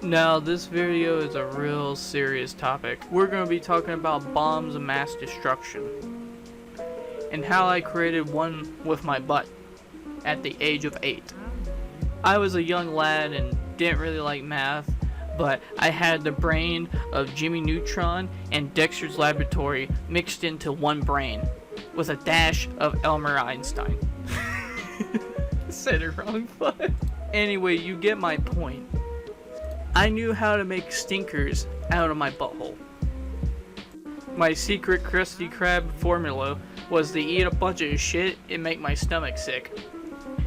Now, this video is a real serious topic. We're going to be talking about bombs of mass destruction and how I created one with my butt at the age of 8. I was a young lad and didn't really like math, but I had the brain of Jimmy Neutron and Dexter's Laboratory mixed into one brain with a dash of Elmer Einstein. Said it wrong, but anyway, you get my point. I knew how to make stinkers out of my butthole. My secret Krusty Krab formula was to eat a bunch of shit and make my stomach sick.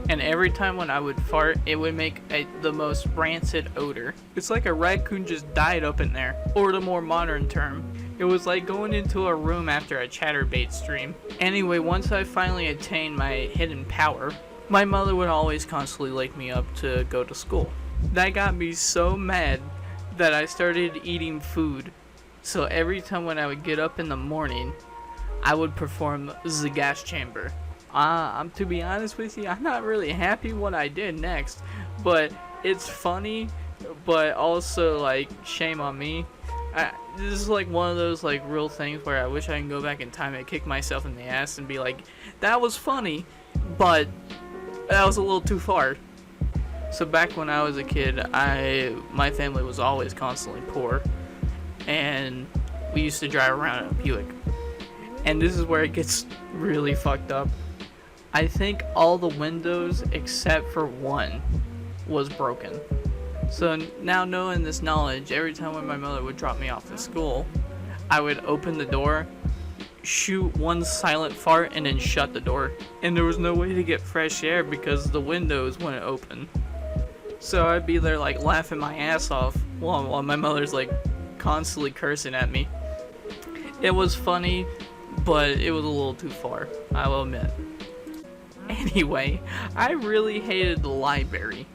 And every time when I would fart, it would make the most rancid odor. It's like a raccoon just died up in there. Or the more modern term, it was like going into a room after a Chatterbait stream. Anyway, once I finally attained my hidden power, my mother would always constantly wake me up to go to school. That got me so mad that I started eating food. So every time when I would get up in the morning, I would perform the gas chamber. To be honest with you, I'm not really happy what I did next, but it's funny, but also like shame on me. This is like one of those like real things where I wish I can go back in time and kick myself in the ass and be like, that was funny, but that was a little too far. So back when I was a kid, my family was always constantly poor, and we used to drive around in a Buick. And this is where it gets really fucked up. I think all the windows except for one was broken. So now knowing this knowledge, every time when my mother would drop me off to school, I would open the door, shoot one silent fart, and then shut the door. And there was no way to get fresh air because the windows wouldn't open. So I'd be there like laughing my ass off while my mother's like constantly cursing at me. It was funny, but it was a little too far, I will admit. Anyway, I really hated the library.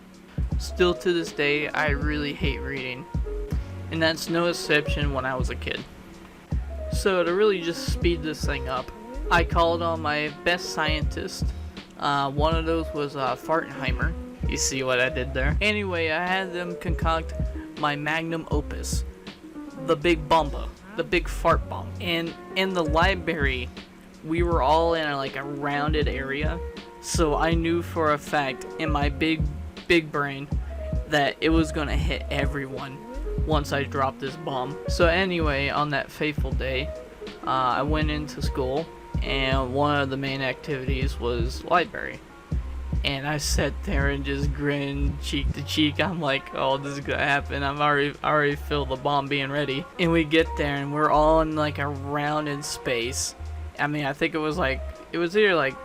Still to this day, I really hate reading. And that's no exception when I was a kid. So to really just speed this thing up, I called on my best scientist. One of those was Fartenheimer. You see what I did there? Anyway, I had them concoct my magnum opus, the Big Bomba, the Big Fart Bomb. And in the library, we were all in a rounded area. So I knew for a fact in my big brain that it was gonna hit everyone once I dropped this bomb. So anyway, on that fateful day, I went into school, and one of the main activities was library. And I sat there and just grinned cheek to cheek. I'm like, oh, this is gonna happen. I'm already feel the bomb being ready. And we get there and we're all in like a rounded space. I mean, I think it was either like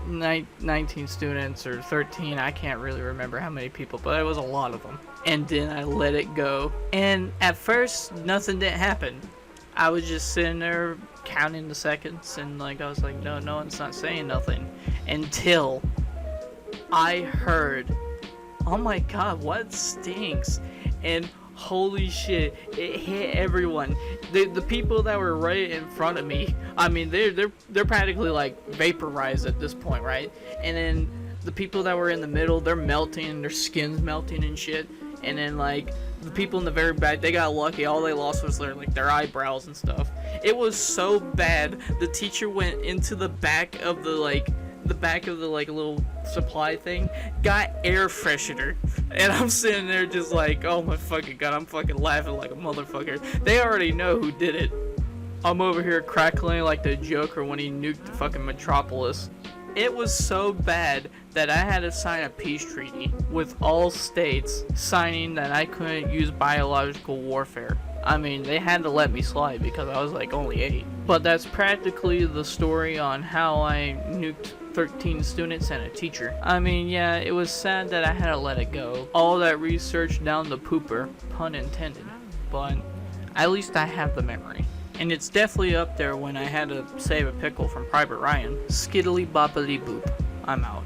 19 students or 13. I can't really remember how many people, but it was a lot of them. And then I let it go. And at first, nothing didn't happen. I was just sitting there counting the seconds, and I was like, no one's not saying nothing. Until I heard, oh my god, what stinks? And holy shit, it hit everyone. The people that were right in front of me, I mean, they're practically like vaporized at this point, right? And then the people that were in the middle, they're melting, their skin's melting and shit. And then like the people in the very back, they got lucky. All they lost was their eyebrows and stuff. It was so bad. The teacher went into the back of the little supply thing, got air freshener, and I'm sitting there just like, oh my fucking god, I'm fucking laughing like a motherfucker. They already know who did it. I'm over here crackling like the Joker when he nuked the fucking Metropolis. It was so bad that I had to sign a peace treaty with all states signing that I couldn't use biological warfare. I mean, they had to let me slide because I was like only 8. But that's practically the story on how I nuked 13 students and a teacher. I mean, yeah, it was sad that I had to let it go. All that research down the pooper, pun intended. But at least I have the memory. And it's definitely up there when I had to save a pickle from Private Ryan. Skiddly boppity boop. I'm out.